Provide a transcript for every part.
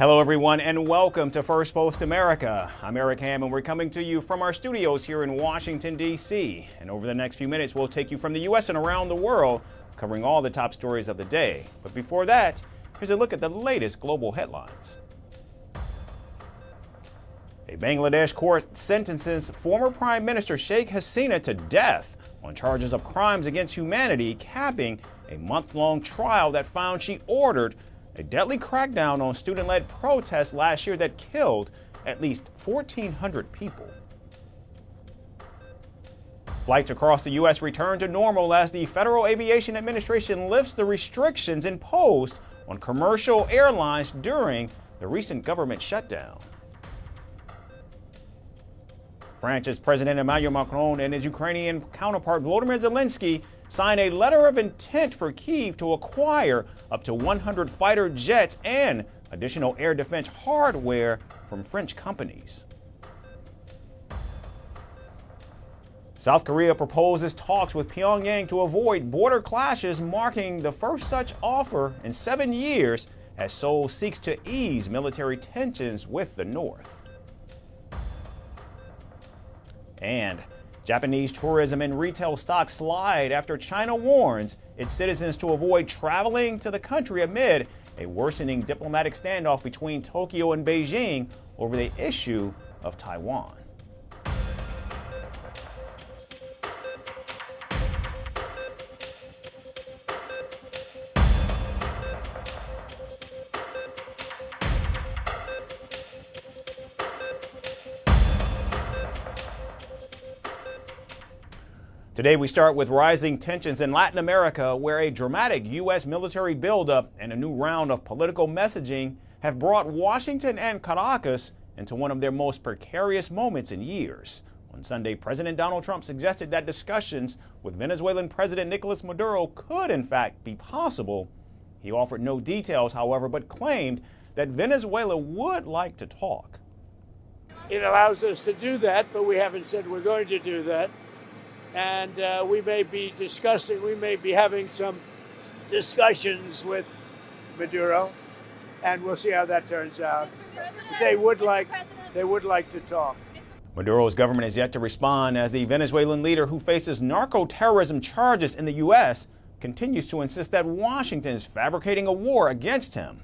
Hello, everyone, and welcome to Firstpost America. I'm Eric Ham, and we're coming to you from our studios here in Washington, D.C. And over the next few minutes, we'll take you from the U.S. and around the world, covering all the top stories of the day. But before that, here's a look at the latest global headlines. A Bangladesh court sentences former Prime Minister Sheikh Hasina to death on charges of crimes against humanity, capping a month-long trial that found she ordered a deadly crackdown on student-led protests last year that killed at least 1,400 people. Flights across the U.S. return to normal as the Federal Aviation Administration lifts the restrictions imposed on commercial airlines during the recent government shutdown. France's President Emmanuel Macron and his Ukrainian counterpart Volodymyr Zelensky signed a letter of intent for Kyiv to acquire up to 100 fighter jets and additional air defense hardware from French companies. South Korea proposes talks with Pyongyang to avoid border clashes, marking the first such offer in 7 years as Seoul seeks to ease military tensions with the North. And Japanese tourism and retail stocks slide after China warns its citizens to avoid traveling to the country amid a worsening diplomatic standoff between Tokyo and Beijing over the issue of Taiwan. Today we start with rising tensions in Latin America, where a dramatic U.S. military buildup and a new round of political messaging have brought Washington and Caracas into one of their most precarious moments in years. On Sunday, President Donald Trump suggested that discussions with Venezuelan President Nicolas Maduro could in fact be possible. He offered no details, however, but claimed that Venezuela would like to talk. It allows us to do that, but we haven't said we're going to do that. And we may be having some discussions with Maduro, and we'll see how that turns out. They would like to talk. Maduro's government is yet to respond as the Venezuelan leader, who faces narco-terrorism charges in the U.S., continues to insist that Washington is fabricating a war against him.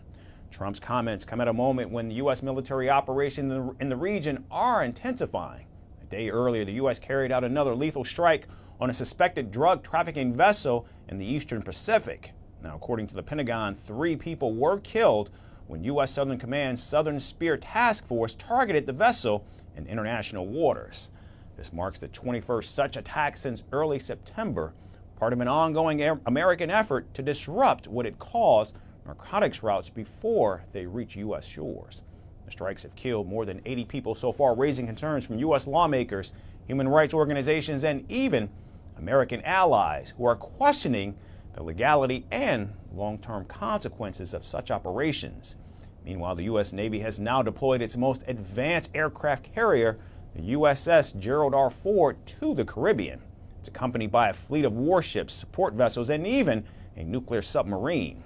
Trump's comments come at a moment when the U.S. military operations in the region are intensifying. A day earlier, the U.S. carried out another lethal strike on a suspected drug trafficking vessel in the Eastern Pacific. Now, according to the Pentagon, 3 people were killed when U.S. Southern Command's Southern Spear Task Force targeted the vessel in international waters. This marks the 21st such attack since early September, part of an ongoing American effort to disrupt what it calls narcotics routes before they reach U.S. shores. The strikes have killed more than 80 people so far, raising concerns from U.S. lawmakers, human rights organizations, and even American allies who are questioning the legality and long-term consequences of such operations. Meanwhile, the U.S. Navy has now deployed its most advanced aircraft carrier, the USS Gerald R to the Caribbean. It's accompanied by a fleet of warships, support vessels, and even a nuclear submarine.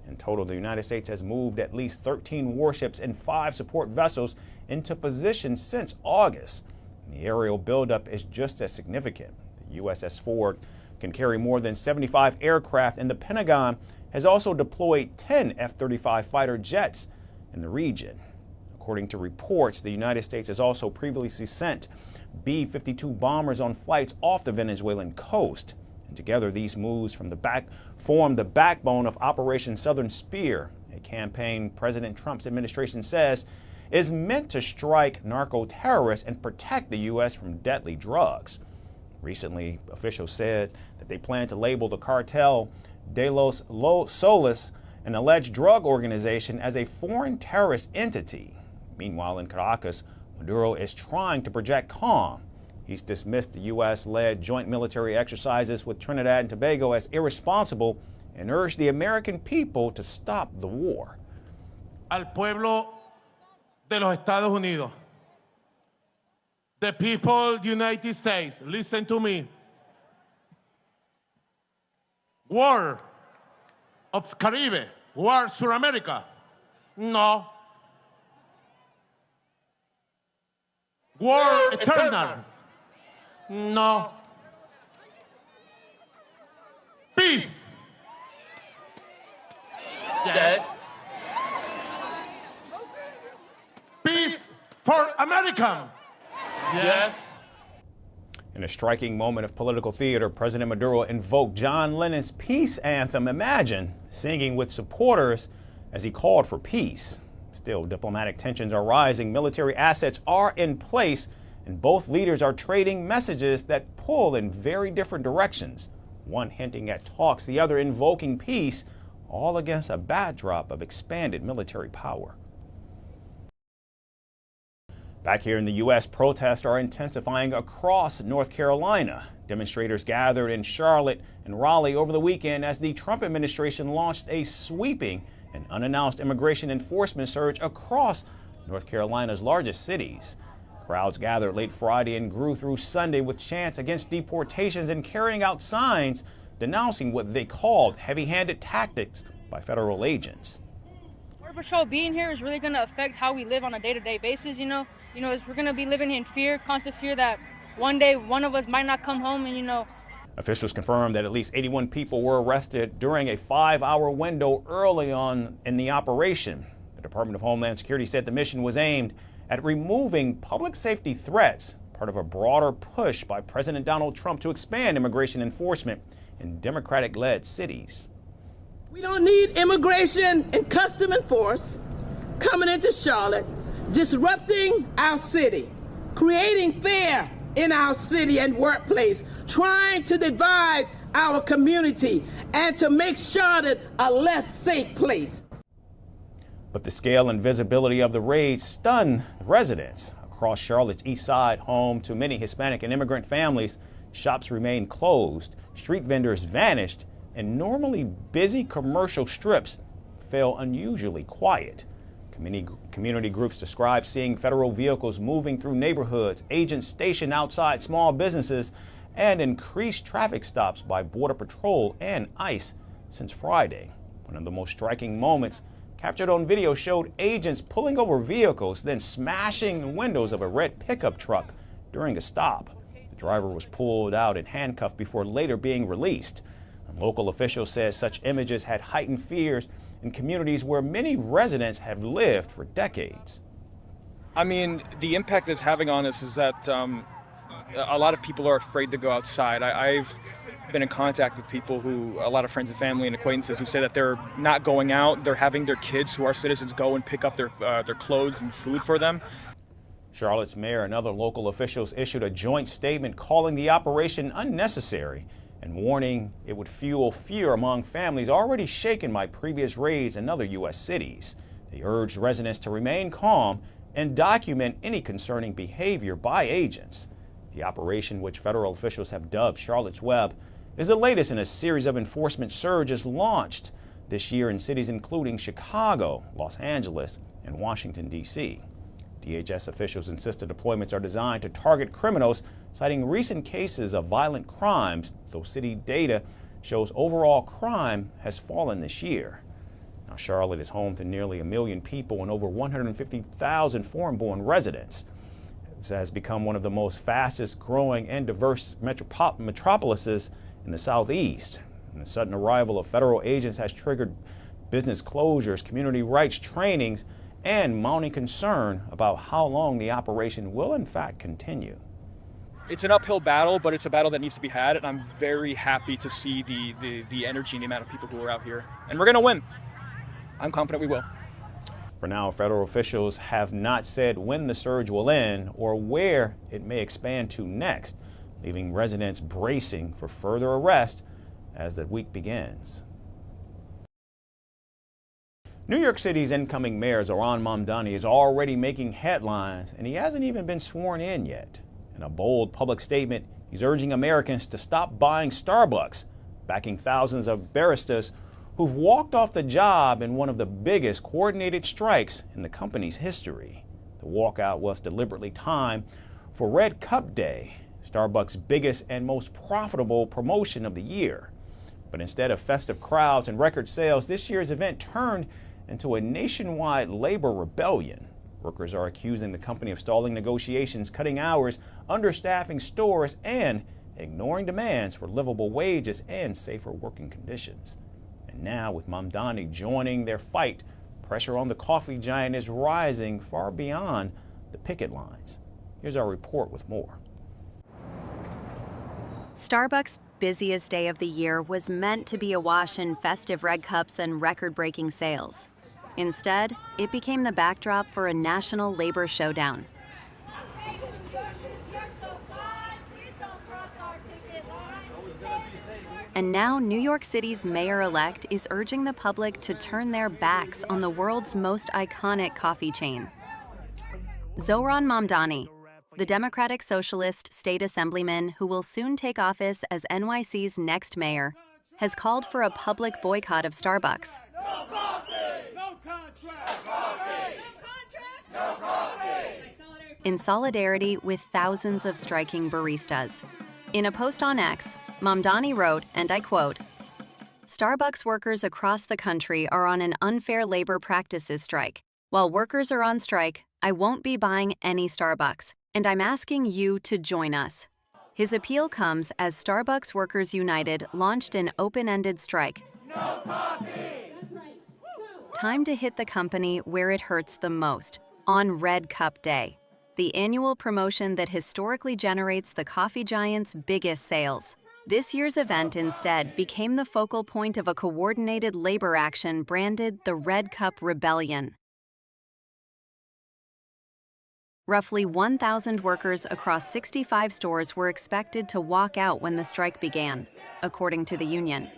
In total, the United States has moved at least 13 warships and 5 support vessels into position since August. And the aerial buildup is just as significant. The USS Ford can carry more than 75 aircraft, and the Pentagon has also deployed 10 F-35 fighter jets in the region. According to reports, the United States has also previously sent B-52 bombers on flights off the Venezuelan coast. And together, these moves form the backbone of Operation Southern Spear, a campaign President Trump's administration says is meant to strike narco-terrorists and protect the U.S. from deadly drugs. Recently, officials said that they plan to label the Cartel de los Soles, an alleged drug organization, as a foreign terrorist entity. Meanwhile, in Caracas, Maduro is trying to project calm. He's dismissed the U.S.-led joint military exercises with Trinidad and Tobago as irresponsible and urged the American people to stop the war. Al pueblo de los Estados Unidos, the people of the United States, listen to me. War of Caribbean, war South America. No, War eternal. No. Peace. Yes. Peace for America. Yes. In a striking moment of political theater, President Maduro invoked John Lennon's peace anthem, Imagine, singing with supporters as he called for peace. Still, diplomatic tensions are rising, military assets are in place, and both leaders are trading messages that pull in very different directions. One hinting at talks, the other invoking peace, all against a backdrop of expanded military power. Back here in the U.S., protests are intensifying across North Carolina. Demonstrators gathered in Charlotte and Raleigh over the weekend as the Trump administration launched a sweeping and unannounced immigration enforcement surge across North Carolina's largest cities. Crowds gathered late Friday and grew through Sunday with chants against deportations and carrying out signs denouncing what they called heavy-handed tactics by federal agents. Border Patrol being here is really going to affect how we live on a day-to-day basis, we're going to be living in fear, constant fear that one day one of us might not come home and, Officials confirmed that at least 81 people were arrested during a 5-hour window early on in the operation. The Department of Homeland Security said the mission was aimed at removing public safety threats, part of a broader push by President Donald Trump to expand immigration enforcement in Democratic-led cities. We don't need immigration and custom enforcement coming into Charlotte, disrupting our city, creating fear in our city and workplace, trying to divide our community and to make Charlotte a less safe place. But the scale and visibility of the raid stunned residents. Across Charlotte's east side, home to many Hispanic and immigrant families, shops remained closed, street vendors vanished, and normally busy commercial strips fell unusually quiet. Community groups describe seeing federal vehicles moving through neighborhoods, agents stationed outside small businesses, and increased traffic stops by Border Patrol and ICE since Friday. One of the most striking moments captured on video showed agents pulling over vehicles, then smashing the windows of a red pickup truck during a stop. The driver was pulled out and handcuffed before later being released. Local officials said such images had heightened fears in communities where many residents have lived for decades. I mean, the impact it's having on us is that a lot of people are afraid to go outside. I've been in contact with people a lot of friends and family and acquaintances who say that they're not going out. They're having their kids who are citizens go and pick up their clothes and food for them. Charlotte's mayor and other local officials issued a joint statement calling the operation unnecessary and warning it would fuel fear among families already shaken by previous raids in other U.S. cities. They urged residents to remain calm and document any concerning behavior by agents. The operation, which federal officials have dubbed Charlotte's Web, is the latest in a series of enforcement surges launched this year in cities including Chicago, Los Angeles, and Washington, D.C. DHS officials insist the deployments are designed to target criminals, citing recent cases of violent crimes, though city data shows overall crime has fallen this year. Now, Charlotte is home to nearly 1 million people and over 150,000 foreign-born residents. It has become one of the most fastest growing and diverse metropolises in the Southeast. And the sudden arrival of federal agents has triggered business closures, community rights trainings, and mounting concern about how long the operation will in fact continue. It's an uphill battle, but it's a battle that needs to be had, and I'm very happy to see the energy and the amount of people who are out here. And we're going to win. I'm confident we will. For now, federal officials have not said when the surge will end or where it may expand to next, leaving residents bracing for further arrest as the week begins. New York City's incoming mayor, Zohran Mamdani, is already making headlines, and he hasn't even been sworn in yet. In a bold public statement, he's urging Americans to stop buying Starbucks, backing thousands of baristas who've walked off the job in one of the biggest coordinated strikes in the company's history. The walkout was deliberately timed for Red Cup Day, Starbucks' biggest and most profitable promotion of the year. But instead of festive crowds and record sales, this year's event turned into a nationwide labor rebellion. Workers are accusing the company of stalling negotiations, cutting hours, understaffing stores, and ignoring demands for livable wages and safer working conditions. And now, with Mamdani joining their fight, pressure on the coffee giant is rising far beyond the picket lines. Here's our report with more. Starbucks' busiest day of the year was meant to be awash in festive red cups and record-breaking sales. Instead, it became the backdrop for a national labor showdown. And now New York City's mayor-elect is urging the public to turn their backs on the world's most iconic coffee chain. Zohran Mamdani, the Democratic Socialist state assemblyman who will soon take office as NYC's next mayor, has called for a public boycott of Starbucks. No coffee! No contract! No coffee! No contract! No coffee! In solidarity with thousands of striking baristas. In a post on X, Mamdani wrote, and I quote, "Starbucks workers across the country are on an unfair labor practices strike. While workers are on strike, I won't be buying any Starbucks, and I'm asking you to join us." His appeal comes as Starbucks Workers United launched an open-ended strike. No coffee! Time to hit the company where it hurts the most, on Red Cup Day, the annual promotion that historically generates the coffee giant's biggest sales. This year's event instead became the focal point of a coordinated labor action branded the Red Cup Rebellion. Roughly 1,000 workers across 65 stores were expected to walk out when the strike began, according to the union.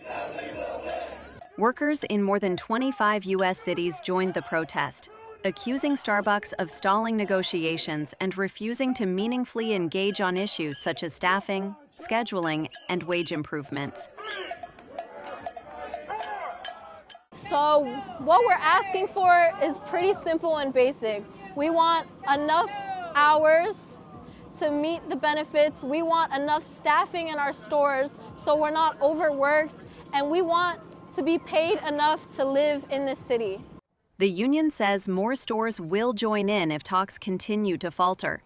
Workers in more than 25 U.S. cities joined the protest, accusing Starbucks of stalling negotiations and refusing to meaningfully engage on issues such as staffing, scheduling, and wage improvements. So what we're asking for is pretty simple and basic. We want enough hours to meet the benefits. We want enough staffing in our stores so we're not overworked, and we want to be paid enough to live in this city. The union says more stores will join in if talks continue to falter,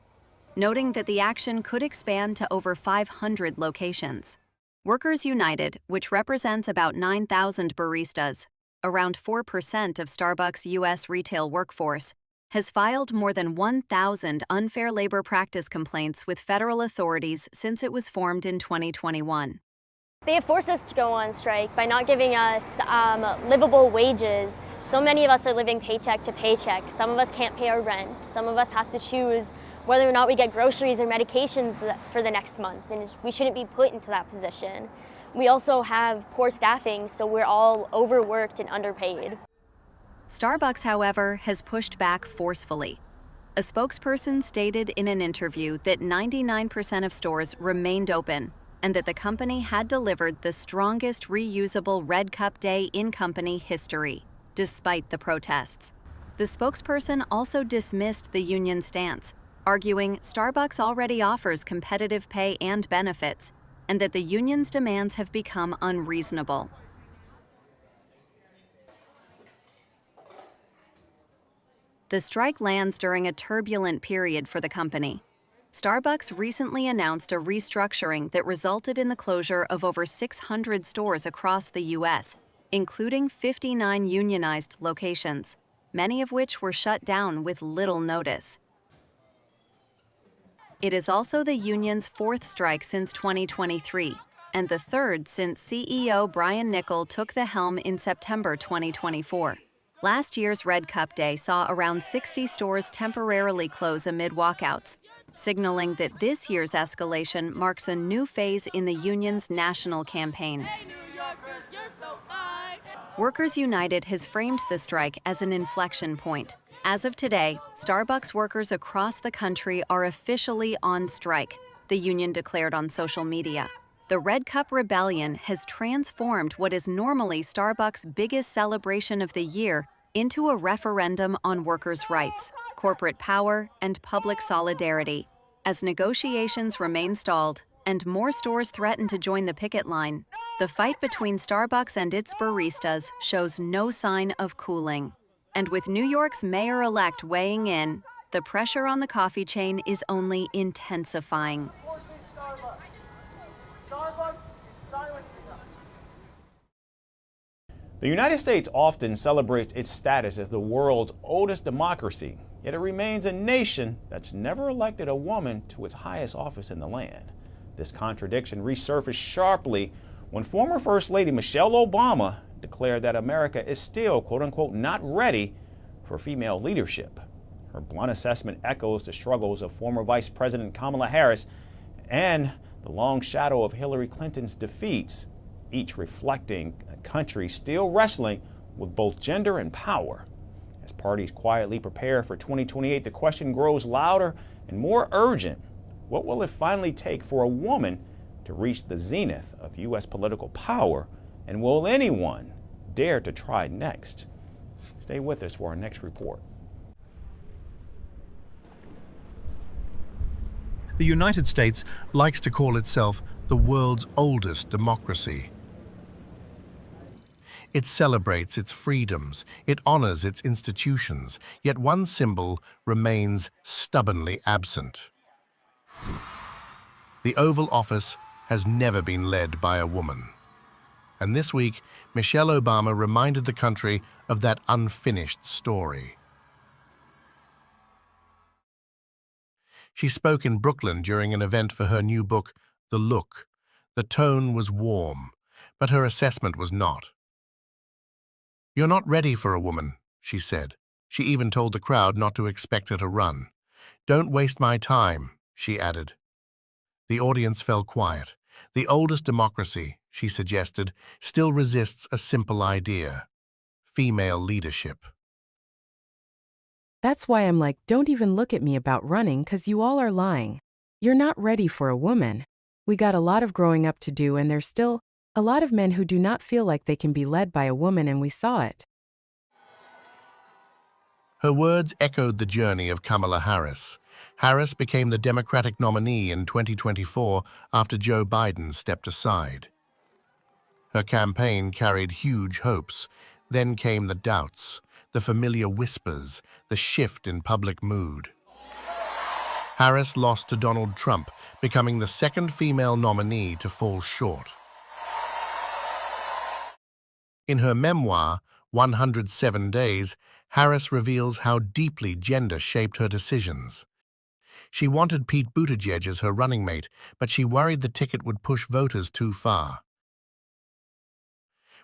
noting that the action could expand to over 500 locations. Workers United, which represents about 9,000 baristas, around 4% of Starbucks' U.S. retail workforce, has filed more than 1,000 unfair labor practice complaints with federal authorities since it was formed in 2021. They have forced us to go on strike by not giving us livable wages. So many of us are living paycheck to paycheck. Some of us can't pay our rent. Some of us have to choose whether or not we get groceries or medications for the next month, and we shouldn't be put into that position. We also have poor staffing, so we're all overworked and underpaid. Starbucks, however, has pushed back forcefully. A spokesperson stated in an interview that 99% of stores remained open and that the company had delivered the strongest reusable Red Cup Day in company history, despite the protests. The spokesperson also dismissed the union stance, arguing Starbucks already offers competitive pay and benefits, and that the union's demands have become unreasonable. The strike lands during a turbulent period for the company. Starbucks recently announced a restructuring that resulted in the closure of over 600 stores across the U.S., including 59 unionized locations, many of which were shut down with little notice. It is also the union's fourth strike since 2023, and the third since CEO Brian Niccol took the helm in September 2024. Last year's Red Cup Day saw around 60 stores temporarily close amid walkouts, signaling that this year's escalation marks a new phase in the union's national campaign. Workers United has framed the strike as an inflection point. As of today, Starbucks workers across the country are officially on strike, the union declared on social media. The Red Cup Rebellion has transformed what is normally Starbucks' biggest celebration of the year into a referendum on workers' rights, corporate power, and public solidarity. As negotiations remain stalled and more stores threaten to join the picket line, the fight between Starbucks and its baristas shows no sign of cooling. And with New York's mayor-elect weighing in, the pressure on the coffee chain is only intensifying. The United States often celebrates its status as the world's oldest democracy, yet it remains a nation that's never elected a woman to its highest office in the land. This contradiction resurfaced sharply when former First Lady Michelle Obama declared that America is still, quote-unquote, not ready for female leadership. Her blunt assessment echoes the struggles of former Vice President Kamala Harris and the long shadow of Hillary Clinton's defeats, each reflecting a country still wrestling with both gender and power. As parties quietly prepare for 2028, the question grows louder and more urgent. What will it finally take for a woman to reach the zenith of U.S. political power, and will anyone dare to try next? Stay with us for our next report. The United States likes to call itself the world's oldest democracy. It celebrates its freedoms, it honors its institutions, yet one symbol remains stubbornly absent. The Oval Office has never been led by a woman. And this week, Michelle Obama reminded the country of that unfinished story. She spoke in Brooklyn during an event for her new book, The Look. The tone was warm, but her assessment was not. "You're not ready for a woman," she said. She even told the crowd not to expect her to run. "Don't waste my time," she added. The audience fell quiet. The oldest democracy, she suggested, still resists a simple idea: female leadership. That's why I'm like, don't even look at me about running, 'cause you all are lying. You're not ready for a woman. We got a lot of growing up to do, and there's still a lot of men who do not feel like they can be led by a woman, and we saw it. Her words echoed the journey of Kamala Harris. Harris became the Democratic nominee in 2024 after Joe Biden stepped aside. Her campaign carried huge hopes. Then came the doubts, the familiar whispers, the shift in public mood. Harris lost to Donald Trump, becoming the second female nominee to fall short. In her memoir, 107 Days, Harris reveals how deeply gender shaped her decisions. She wanted Pete Buttigieg as her running mate, but she worried the ticket would push voters too far.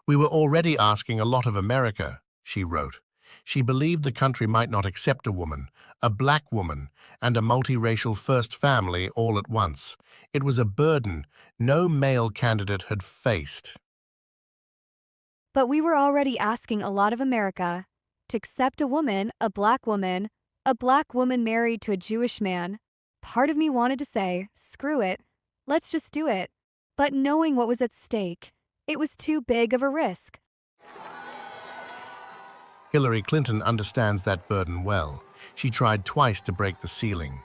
"We were already asking a lot of America," she wrote. She believed the country might not accept a woman, a black woman, and a multiracial first family all at once. It was a burden no male candidate had faced. But we were already asking a lot of America to accept a woman married to a Jewish man. Part of me wanted to say, screw it, let's just do it. But knowing what was at stake, it was too big of a risk. Hillary Clinton understands that burden well. She tried twice to break the ceiling.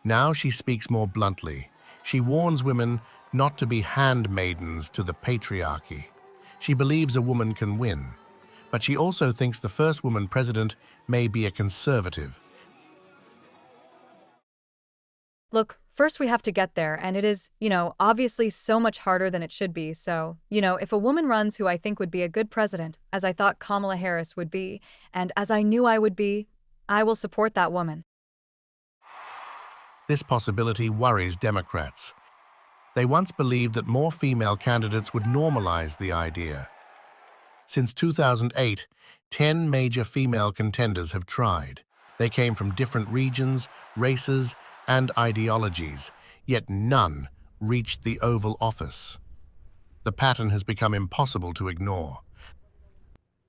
Now she speaks more bluntly. She warns women not to be handmaidens to the patriarchy. She believes a woman can win, but she also thinks the first woman president may be a conservative. Look, first we have to get there, and it is, obviously so much harder than it should be. So, if a woman runs who I think would be a good president, as I thought Kamala Harris would be, and as I knew I would be, I will support that woman. This possibility worries Democrats. They once believed that more female candidates would normalize the idea. Since 2008, 10 major female contenders have tried. They came from different regions, races, and ideologies, yet none reached the Oval Office. The pattern has become impossible to ignore.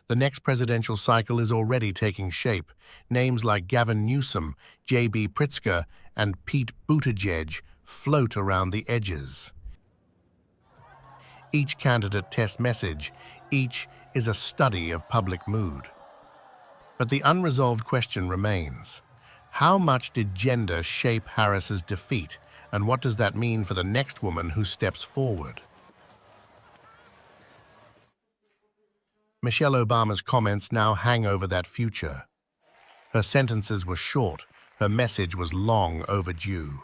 The next presidential cycle is already taking shape. Names like Gavin Newsom, J.B. Pritzker, and Pete Buttigieg float around the edges. Each candidate tests message, each is a study of public mood. But the unresolved question remains: how much did gender shape Harris's defeat, and what does that mean for the next woman who steps forward? Michelle Obama's comments now hang over that future. Her sentences were short, her message was long overdue.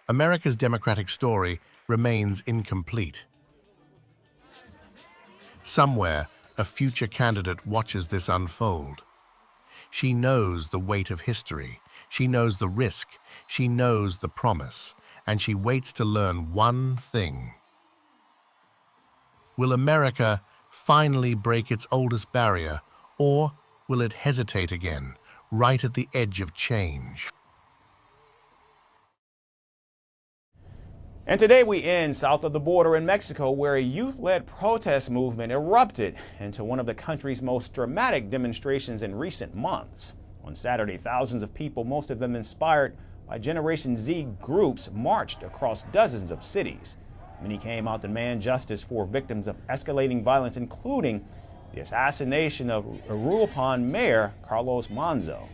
America's democratic story remains incomplete. Somewhere, a future candidate watches this unfold. She knows the weight of history, she knows the risk, she knows the promise, and she waits to learn one thing. Will America finally break its oldest barrier, or will it hesitate again, right at the edge of change? And today we end south of the border in Mexico, where a youth-led protest movement erupted into one of the country's most dramatic demonstrations in recent months. On Saturday, thousands of people, most of them inspired by Generation Z groups, marched across dozens of cities. Many came out to demand justice for victims of escalating violence, including the assassination of Uruapan Mayor Carlos Manzo.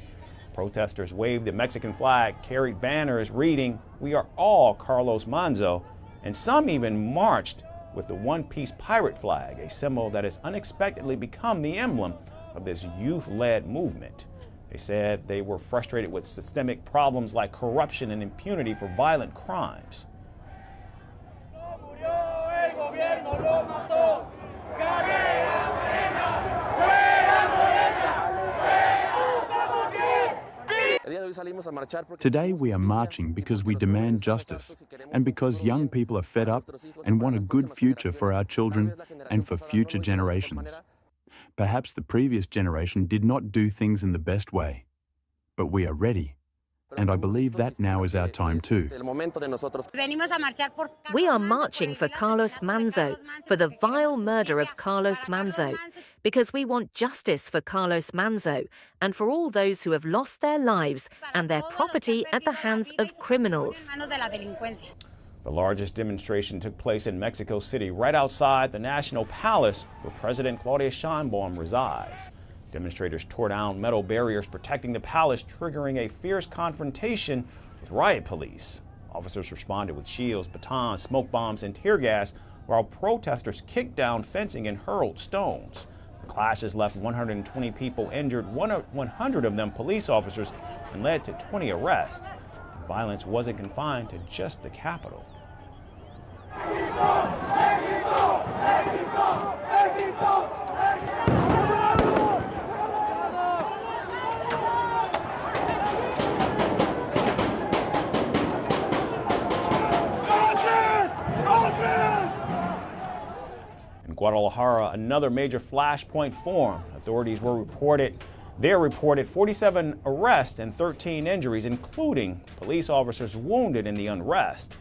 Protesters waved the Mexican flag, carried banners reading, "We are all Carlos Manzo," and some even marched with the one-piece pirate flag, a symbol that has unexpectedly become the emblem of this youth-led movement. They said they were frustrated with systemic problems like corruption and impunity for violent crimes. Today we are marching because we demand justice and because young people are fed up and want a good future for our children and for future generations. Perhaps the previous generation did not do things in the best way, but we are ready. And I believe that now is our time too. We are marching for Carlos Manzo, for the vile murder of Carlos Manzo, because we want justice for Carlos Manzo and for all those who have lost their lives and their property at the hands of criminals. The largest demonstration took place in Mexico City, right outside the National Palace, where President Claudia Sheinbaum resides. Demonstrators tore down metal barriers protecting the palace, triggering a fierce confrontation with riot police. Officers responded with shields, batons, smoke bombs, and tear gas, while protesters kicked down fencing and hurled stones. The clashes left 120 people injured, 100 of them police officers, and led to 20 arrests. The violence wasn't confined to just the capital. In Guadalajara, another major flashpoint formed. Authorities reported 47 arrests and 13 injuries, including police officers wounded in the unrest.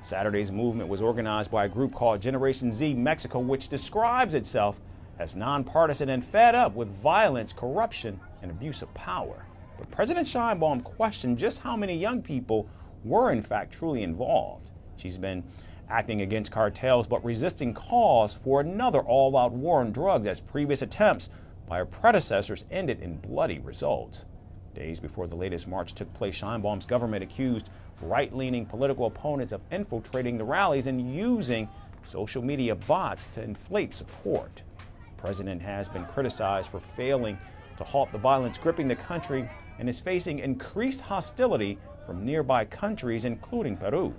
Saturday's movement was organized by a group called Generation Z Mexico, which describes itself as nonpartisan and fed up with violence, corruption, and abuse of power. But President Sheinbaum questioned just how many young people were in fact truly involved. She's been acting against cartels but resisting calls for another all-out war on drugs, as previous attempts by her predecessors ended in bloody results. Days before the latest march took place, Sheinbaum's government accused right-leaning political opponents of infiltrating the rallies and using social media bots to inflate support. The president has been criticized for failing to halt the violence gripping the country and is facing increased hostility from nearby countries, including Peru.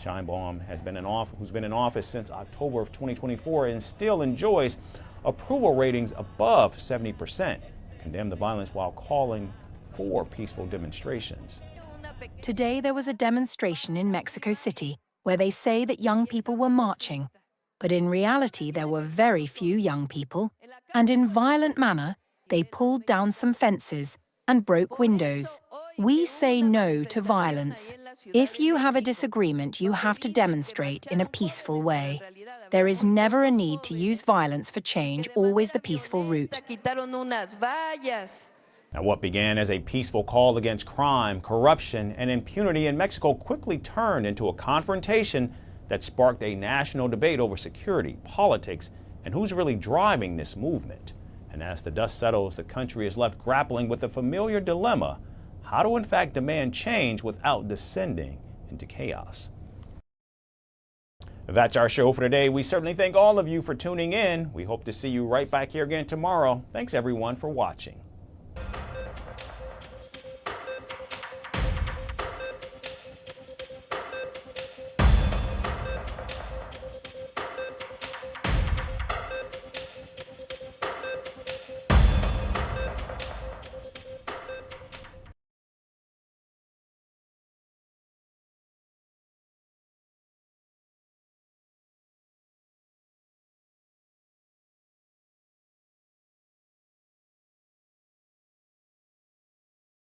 Sheinbaum who's been in office since October of 2024 and still enjoys approval ratings above 70%, condemned the violence while calling for peaceful demonstrations. Today there was a demonstration in Mexico City where they say that young people were marching, but in reality there were very few young people, and in violent manner they pulled down some fences and broke windows. We say no to violence. If you have a disagreement, you have to demonstrate in a peaceful way. There is never a need to use violence for change, always the peaceful route. Now, what began as a peaceful call against crime, corruption, and impunity in Mexico quickly turned into a confrontation that sparked a national debate over security, politics, and who's really driving this movement. And as the dust settles, the country is left grappling with the familiar dilemma: how to in fact demand change without descending into chaos. That's our show for today. We certainly thank all of you for tuning in. We hope to see you right back here again tomorrow. Thanks everyone for watching.